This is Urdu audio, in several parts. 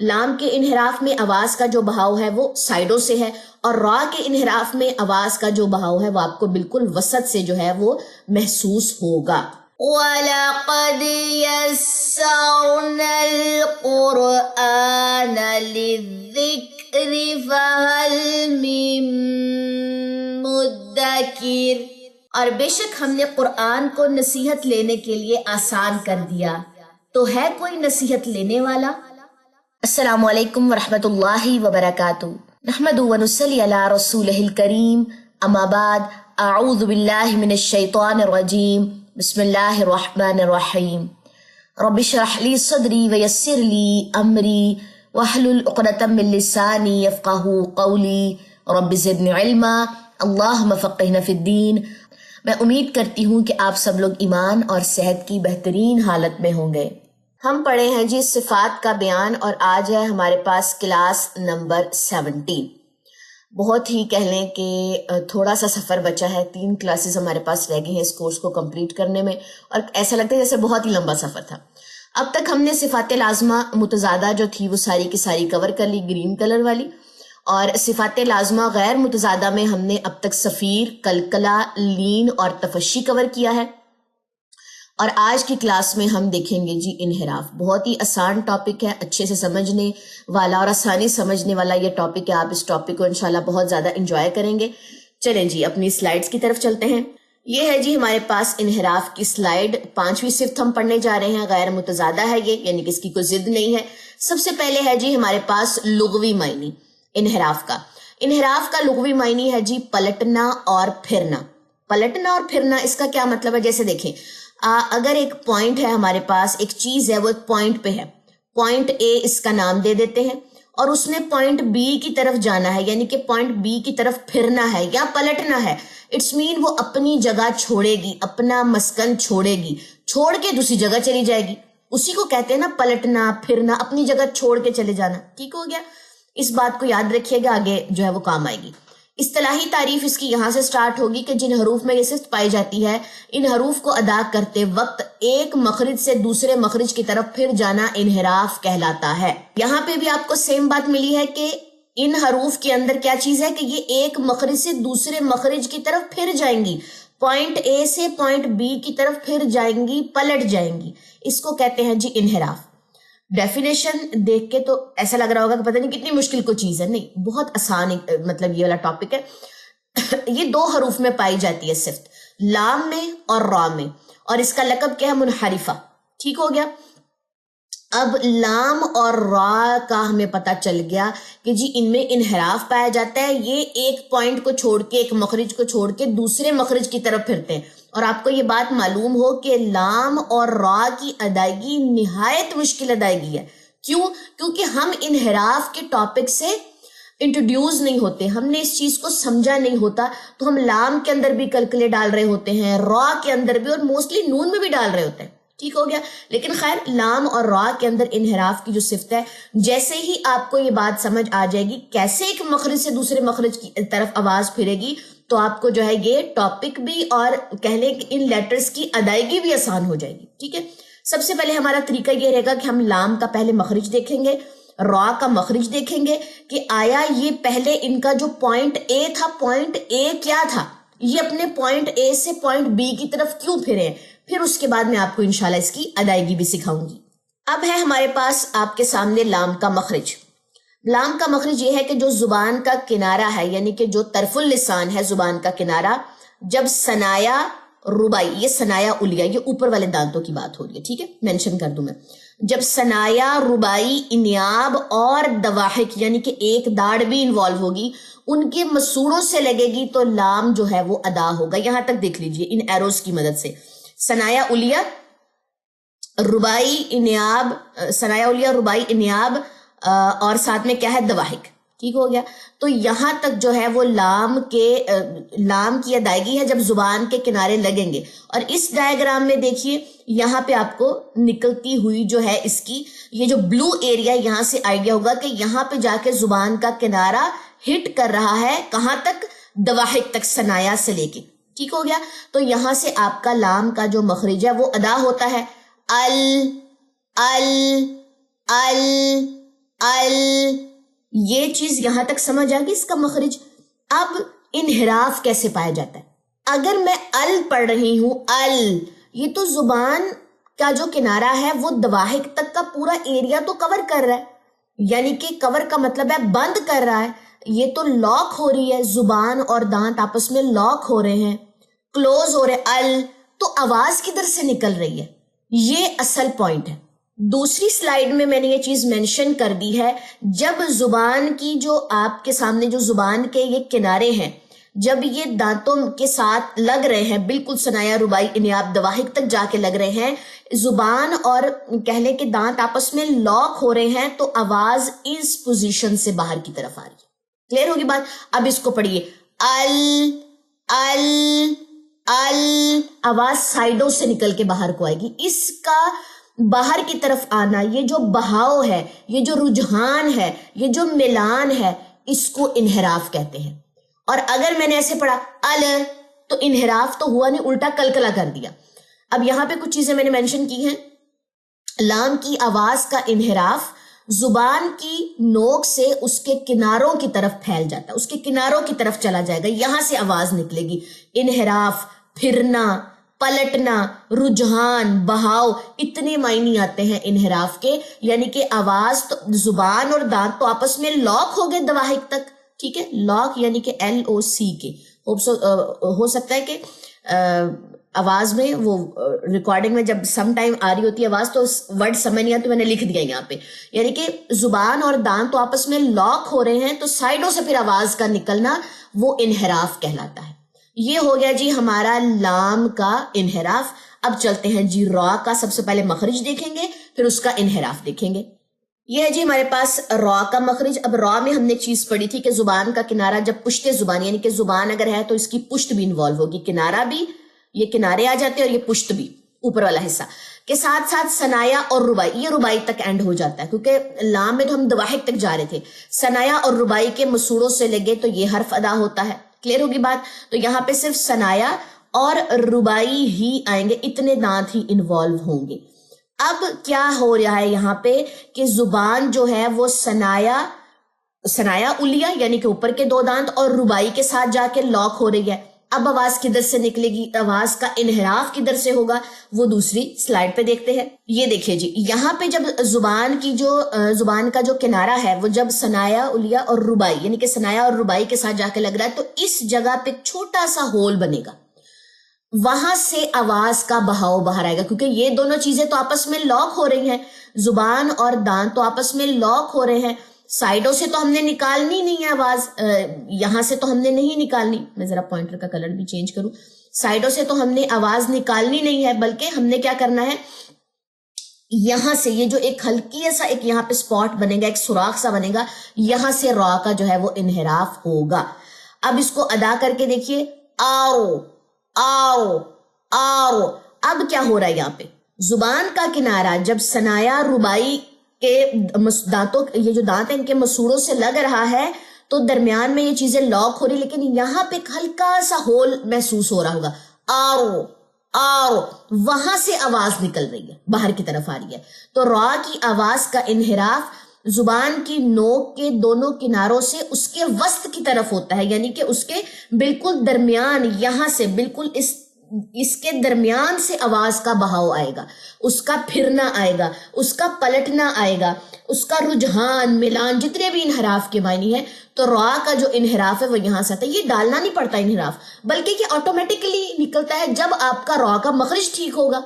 لام کے انحراف میں آواز کا جو بہاؤ ہے وہ سائڈوں سے ہے، اور را کے انحراف میں آواز کا جو بہاؤ ہے وہ آپ کو بالکل وسط سے جو ہے وہ محسوس ہوگا۔ وَلَقَدْ يَسَّرْنَا الْقُرْآنَ لِلذِّكْرِ فَهَلْ مِن مُدَّكِرٍ، اور بے شک ہم نے قرآن کو نصیحت لینے کے لیے آسان کر دیا، تو ہے کوئی نصیحت لینے والا؟ السلام علیکم ورحمۃ اللہ وبرکاتہ، نحمد ونصلی علی رسولہ الکریم، اما بعد، اعوذ باللہ من الشیطان الرجیم، بسم اللہ الرحمن الرحیم۔ رب اشرح لی صدری ویسر لی امری واحلل عقدۃ من لسانی یفقہوا قولی، رب زدنی علما، اللہم فقہنا فی الدین۔ میں امید کرتی ہوں کہ آپ سب لوگ ایمان اور صحت کی بہترین حالت میں ہوں گے۔ ہم پڑھے ہیں جی صفات کا بیان، اور آج ہے ہمارے پاس کلاس نمبر 17۔ بہت ہی کہہ لیں کہ تھوڑا سا سفر بچا ہے، 3 کلاسز ہمارے پاس رہ گئی ہیں اس کورس کو کمپلیٹ کرنے میں، اور ایسا لگتا ہے جیسے بہت ہی لمبا سفر تھا۔ اب تک ہم نے صفات لازمہ متضادہ جو تھی وہ ساری کی ساری کور کر لی، گرین کلر والی، اور صفات لازمہ غیر متضادہ میں ہم نے اب تک صفیر، قلقلہ، لین اور تفشی کور کیا ہے۔ اور آج کی کلاس میں ہم دیکھیں گے جی انحراف۔ بہت ہی آسان ٹاپک ہے، اچھے سے سمجھنے والا اور آسانی سمجھنے والا یہ ٹاپک ہے۔ آپ اس ٹاپک کو انشاءاللہ بہت زیادہ انجوائے کریں گے۔ چلیں جی اپنی سلائیڈز کی طرف چلتے ہیں۔ یہ ہے جی ہمارے پاس انحراف کی سلائیڈ، 5ویں صفت ہم پڑھنے جا رہے ہیں، غیر متضادہ ہے یہ، یعنی کہ اس کی کوئی ضد نہیں ہے۔ سب سے پہلے ہے جی ہمارے پاس لغوی معنی انحراف کا۔ انحراف کا لغوی معنی ہے جی پلٹنا اور پھرنا۔ پلٹنا اور پھرنا اس کا کیا مطلب ہے؟ جیسے دیکھیں، اگر ایک پوائنٹ ہے ہمارے پاس، ایک چیز ہے وہ ایک پوائنٹ پہ ہے، پوائنٹ اے اس کا نام دے دیتے ہیں، اور اس نے پوائنٹ بی کی طرف جانا ہے، یعنی کہ پوائنٹ بی کی طرف پھرنا ہے یا پلٹنا ہے، اٹس مین وہ اپنی جگہ چھوڑے گی، اپنا مسکن چھوڑے گی، چھوڑ کے دوسری جگہ چلی جائے گی۔ اسی کو کہتے ہیں نا پلٹنا پھرنا، اپنی جگہ چھوڑ کے چلے جانا۔ ٹھیک ہو گیا؟ اس بات کو یاد رکھیے گا، آگے جو ہے وہ کام آئے گی۔ اصطلاحی تعریف اس کی یہاں سے سٹارٹ ہوگی کہ جن حروف میں یہ صفت پائی جاتی ہے، ان حروف کو ادا کرتے وقت ایک مخرج سے دوسرے مخرج کی طرف پھر جانا انحراف کہلاتا ہے۔ یہاں پہ بھی آپ کو سیم بات ملی ہے کہ ان حروف کے اندر کیا چیز ہے کہ یہ ایک مخرج سے دوسرے مخرج کی طرف پھر جائیں گی، پوائنٹ اے سے پوائنٹ بی کی طرف پھر جائیں گی، پلٹ جائیں گی۔ اس کو کہتے ہیں جی انحراف۔ ڈیفینیشن دیکھ کے تو ایسا لگ رہا ہوگا کہ پتہ نہیں کتنی مشکل کوئی چیز ہے، نہیں، بہت آسان مطلب یہ والا ٹاپک ہے۔ یہ 2 حروف میں پائی جاتی ہے صفت، لام میں اور را میں، اور اس کا لقب کیا ہے؟ منحرفہ۔ ٹھیک ہو گیا؟ اب لام اور را کا ہمیں پتا چل گیا کہ جی ان میں انحراف پایا جاتا ہے، یہ ایک پوائنٹ کو چھوڑ کے، ایک مخرج کو چھوڑ کے دوسرے مخرج کی طرف پھرتے ہیں۔ اور آپ کو یہ بات معلوم ہو کہ لام اور را کی ادائیگی نہایت مشکل ادائیگی ہے۔ کیوں؟ کیونکہ ہم انحراف کے ٹاپک سے انٹروڈیوس نہیں ہوتے، ہم نے اس چیز کو سمجھا نہیں ہوتا، تو ہم لام کے اندر بھی کلکلے ڈال رہے ہوتے ہیں، را کے اندر بھی، اور موسٹلی نون میں بھی ڈال رہے ہوتے ہیں۔ ٹھیک ہو گیا؟ لیکن خیر، لام اور را کے اندر انحراف کی جو صفت ہے، جیسے ہی آپ کو یہ بات سمجھ آ جائے گی کیسے ایک مخرج سے دوسرے مخرج کی طرف آواز پھرے گی، تو آپ کو جو ہے یہ ٹاپک بھی اور کہہ لیں کہ ان لیٹرز کی ادائیگی بھی آسان ہو جائے گی۔ ٹھیک ہے؟ سب سے پہلے ہمارا طریقہ یہ رہے گا کہ ہم لام کا پہلے مخرج دیکھیں گے، را کا مخرج دیکھیں گے کہ آیا یہ پہلے ان کا جو پوائنٹ اے تھا، پوائنٹ اے کیا تھا، یہ اپنے پوائنٹ اے سے پوائنٹ بی کی طرف کیوں پھرے ہیں۔ پھر اس کے بعد میں آپ کو انشاءاللہ اس کی ادائیگی بھی سکھاؤں گی۔ اب ہے ہمارے پاس آپ کے سامنے لام کا مخرج۔ لام کا مخرج یہ ہے کہ جو زبان کا کنارہ ہے، یعنی کہ جو طرف اللسان ہے زبان کا کنارہ، جب ثنایا ربائی، یہ ثنایا علیہ، یہ اوپر والے دانتوں کی بات ہو رہی ہے، ٹھیک ہے، مینشن کر دوں میں، جب ثنایا ربائی، انیاب اور دواحک، یعنی کہ ایک داڑھ بھی انوالو ہوگی، ان کے مسوڑوں سے لگے گی تو لام جو ہے وہ ادا ہوگا۔ یہاں تک دیکھ لیجئے ان ایروز کی مدد سے، ثنایا علیہ، ربائی، انیاب، ثنایا علیہ، ربائی، انیاب، اور ساتھ میں کیا ہے؟ دواحک۔ ٹھیک ہو گیا؟ تو یہاں تک جو ہے وہ لام کی ادائیگی ہے جب زبان کے کنارے لگیں گے۔ اور اس ڈائیگرام میں دیکھیے، یہاں پہ آپ کو نکلتی ہوئی جو ہے اس کی یہ جو بلو ایریا، یہاں سے آئیڈیا ہوگا کہ یہاں پہ جا کے زبان کا کنارہ ہٹ کر رہا ہے، کہاں تک؟ دواحک تک، ثنایا سے لے کے۔ ٹھیک ہو گیا؟ تو یہاں سے آپ کا لام کا جو مخرج ہے وہ ادا ہوتا ہے، ال ال ال ال. یہ چیز یہاں تک سمجھ آ گئی اس کا مخرج. اب انحراف کیسے پایا جاتا ہے؟ اگر میں ال پڑھ رہی ہوں ال، یہ تو زبان کا جو کنارہ ہے وہ دواحق تک کا پورا ایریا تو کور کر رہا ہے، یعنی کہ کور کا مطلب ہے بند کر رہا ہے. یہ تو لاک ہو رہی ہے، زبان اور دانت آپس میں لاک ہو رہے ہیں، کلوز ہو رہے. ال تو آواز کدھر سے نکل رہی ہے؟ یہ اصل پوائنٹ ہے. دوسری سلائیڈ میں نے یہ چیز مینشن کر دی ہے، جب زبان کی جو آپ کے سامنے جو زبان کے یہ کنارے ہیں، جب یہ دانتوں کے ساتھ لگ رہے ہیں، بالکل ثنایا رباعی انیاب دواحق تک جا کے لگ رہے ہیں، زبان اور کہہ لیں کہ دانت آپس میں لاک ہو رہے ہیں، تو آواز اس پوزیشن سے باہر کی طرف آ رہی ہے. کلیئر ہوگی بات؟ اب اس کو پڑھیے. ال ال ال، آواز سائڈوں سے نکل کے باہر کو آئے گی. اس کا باہر کی طرف آنا، یہ جو بہاؤ ہے، یہ جو رجحان ہے، یہ جو ملان ہے، اس کو انحراف کہتے ہیں. اور اگر میں نے ایسے پڑھا ال تو انحراف تو ہوا نہیں، الٹا کلکلا کر دیا. اب یہاں پہ کچھ چیزیں میں نے مینشن کی ہیں. لام کی آواز کا انحراف زبان کی نوک سے اس کے کناروں کی طرف پھیل جاتا ہے، اس کے کناروں کی طرف چلا جائے گا، یہاں سے آواز نکلے گی. انحراف، پھرنا، پلٹنا، رجحان، بہاؤ، اتنے معنی آتے ہیں انحراف کے. یعنی کہ آواز تو زبان اور دانت تو آپس میں لاک ہو گئے دواحق تک، ٹھیک ہے، لاک یعنی کہ LOC کے. ہو سکتا ہے کہ آواز میں وہ ریکارڈنگ میں جب سم ٹائم آ رہی ہوتی ہے آواز تو ورڈ سمجھ نہیں آتا، تو میں نے لکھ دیا یہاں پہ. یعنی کہ زبان اور دانت تو آپس میں لاک ہو رہے ہیں، تو سائڈوں سے پھر آواز کا نکلنا وہ انحراف کہلاتا ہے. یہ ہو گیا جی ہمارا لام کا انحراف. اب چلتے ہیں جی را کا. سب سے پہلے مخرج دیکھیں گے، پھر اس کا انحراف دیکھیں گے. یہ ہے جی ہمارے پاس را کا مخرج. اب را میں ہم نے چیز پڑھی تھی کہ زبان کا کنارہ جب پشت زبان، یعنی کہ زبان اگر ہے تو اس کی پشت بھی انوالو ہوگی، کنارہ بھی، یہ کنارے آ جاتے ہیں اور یہ پشت بھی، اوپر والا حصہ کے ساتھ ساتھ ثنایا اور ربائی. یہ ربائی تک اینڈ ہو جاتا ہے کیونکہ لام میں تو ہم دواحق تک جا رہے تھے. ثنایا اور ربائی کے مسوڑوں سے لگے تو یہ حرف ادا ہوتا ہے. کلیئر ہوگی بات؟ تو یہاں پہ صرف ثنایا اور ربائی ہی آئیں گے، اتنے دانت ہی انوالو ہوں گے. اب کیا ہو رہا ہے یہاں پہ کہ زبان جو ہے وہ ثنایا الیا یعنی کہ اوپر کے دو دانت اور ربائی کے ساتھ جا کے لاک ہو رہی ہے. اب آواز کدھر سے نکلے گی، آواز کا انحراف کدھر سے ہوگا، وہ دوسری سلائیڈ پہ دیکھتے ہیں. یہ دیکھیں جی یہاں پہ جب زبان کا جو کنارہ ہے وہ جب ثنایا الیا اور ربائی یعنی کہ ثنایا اور ربائی کے ساتھ جا کے لگ رہا ہے، تو اس جگہ پہ چھوٹا سا ہول بنے گا، وہاں سے آواز کا بہاؤ باہر آئے گا. کیونکہ یہ دونوں چیزیں تو آپس میں لاک ہو رہی ہیں، زبان اور دانت تو آپس میں لاک ہو رہے ہیں. سائڈوں سے تو ہم نے نکالنی نہیں ہے آواز، یہاں سے تو ہم نے نہیں نکالنی. میں ذرا پوائنٹر کا کلر بھی چینج کروں. سائڈوں سے تو ہم نے آواز نکالنی نہیں ہے، بلکہ ہم نے کیا کرنا ہے، یہاں سے یہ جو ایک ہلکی سا ایک یہاں پہ سپاٹ بنے گا، ایک سوراخ سا بنے گا، یہاں سے را کا جو ہے وہ انحراف ہوگا. اب اس کو ادا کر کے دیکھیے، آؤ آؤ آؤ. اب کیا ہو رہا ہے یہاں پہ، زبان کا کنارہ جب ثنایا ربائی کے دانتوں، یہ جو دانت ہیں ان کے مسوڑوں سے لگ رہا ہے تو درمیان میں یہ چیزیں لاک ہو رہی، لیکن یہاں پہ ایک ہلکا سا ہول محسوس ہو رہا ہوگا. آؤ آؤ، وہاں سے آواز نکل رہی ہے، باہر کی طرف آ رہی ہے. تو را کی آواز کا انحراف زبان کی نوک کے دونوں کناروں سے اس کے وسط کی طرف ہوتا ہے، یعنی کہ اس کے بالکل درمیان، یہاں سے بالکل اس کے درمیان سے آواز کا بہاؤ آئے گا، اس کا پھرنا آئے گا، اس کا پلٹنا آئے گا، اس کا رجحان، ملان، جتنے بھی انحراف کے معنی ہیں. تو را کا جو انحراف ہے وہ یہاں سے آتا ہے. یہ ڈالنا نہیں پڑتا انحراف، بلکہ یہ آٹومیٹکلی نکلتا ہے جب آپ کا را کا مخرج ٹھیک ہوگا.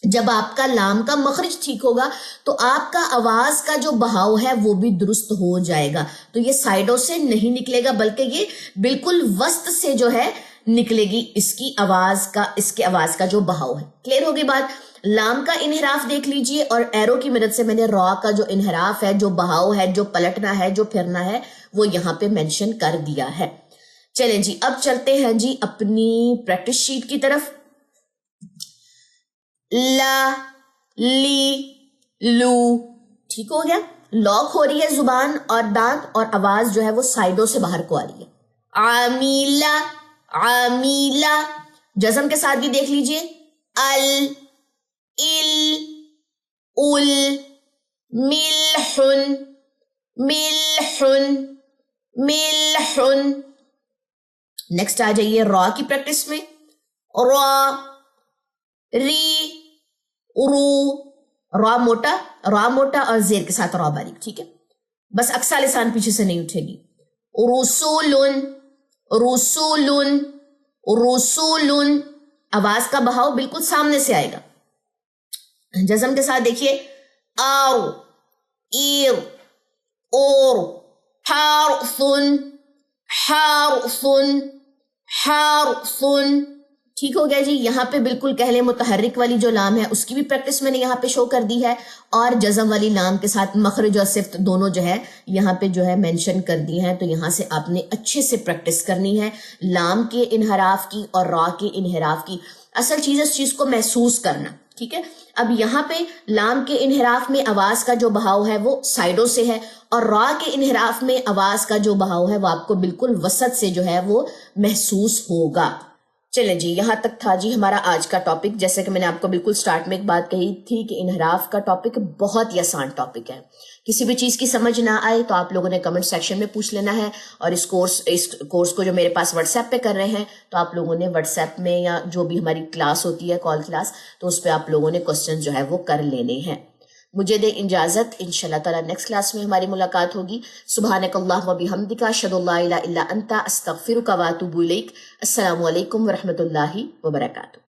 جب آپ کا لام کا مخرج ٹھیک ہوگا تو آپ کا آواز کا جو بہاؤ ہے وہ بھی درست ہو جائے گا. تو یہ سائڈوں سے نہیں نکلے گا، بلکہ یہ بالکل وسط سے جو ہے نکلے گی اس کی آواز کا جو بہاؤ ہے. کلیئر ہوگی بات؟ لام کا انحراف دیکھ لیجئے، اور ایرو کی مدد سے میں نے را کا جو انحراف ہے، جو بہاؤ ہے، جو پلٹنا ہے، جو پھرنا ہے، وہ یہاں پہ مینشن کر دیا ہے. چلیں جی اب چلتے ہیں جی اپنی پریکٹس شیٹ کی طرف. لا، لی، لو، ٹھیک ہو گیا. لاک ہو رہی ہے زبان اور دانت، اور آواز جو ہے وہ سائڈوں سے باہر کو آ رہی ہے. عامیلہ، عامیلہ، جزم کے ساتھ بھی دیکھ لیجئے، ال، ال، ال، ملحن، ملحن ملحن. نیکسٹ آ جائیے را کی پریکٹس میں. را ری رو. را موٹا اور زیر کے ساتھ را باریک. ٹھیک ہے, بس اقصا لسان پیچھے سے نہیں اٹھے گی. رسولن رسولن رسولن. آواز کا بہاؤ بالکل سامنے سے آئے گا. جزم کے ساتھ دیکھیے آر ایر اور. حرفن حرفن حرفن. ٹھیک ہو گیا جی. یہاں پہ بالکل کہلے متحرک والی جو لام ہے اس کی بھی پریکٹس میں نے یہاں پہ شو کر دی ہے, اور جزم والی لام کے ساتھ مخرج اور صفت دونوں جو ہے یہاں پہ جو ہے مینشن کر دی ہیں. تو یہاں سے آپ نے اچھے سے پریکٹس کرنی ہے لام کے انحراف کی اور را کے انحراف کی. اصل چیز اس چیز کو محسوس کرنا. ٹھیک ہے, اب یہاں پہ لام کے انحراف میں آواز کا جو بہاؤ ہے وہ سائڈوں سے ہے, اور را کے انحراف میں آواز کا جو بہاؤ ہے وہ آپ کو بالکل وسط سے جو ہے وہ محسوس ہوگا. چلیں جی, یہاں تک تھا جی ہمارا آج کا ٹاپک. جیسے کہ میں نے آپ کو بالکل سٹارٹ میں ایک بات کہی تھی کہ انحراف کا ٹاپک بہت ہی آسان ٹاپک ہے. کسی بھی چیز کی سمجھ نہ آئے تو آپ لوگوں نے کمنٹ سیکشن میں پوچھ لینا ہے, اور اس کورس کو جو میرے پاس واٹس ایپ پہ کر رہے ہیں تو آپ لوگوں نے واٹس ایپ میں یا جو بھی ہماری کلاس ہوتی ہے کال کلاس, تو اس پہ آپ لوگوں نے کوسچن جو ہے وہ کر لینے ہیں. مجھے دے اجازت, انشاءاللہ تعالیٰ نیکسٹ کلاس میں ہماری ملاقات ہوگی. سبحانک اللہم و بحمدک, اشہد ان لا الہ الا انت, استغفرک و اتوب الیک. السلام علیکم ورحمۃ اللہ وبرکاتہ.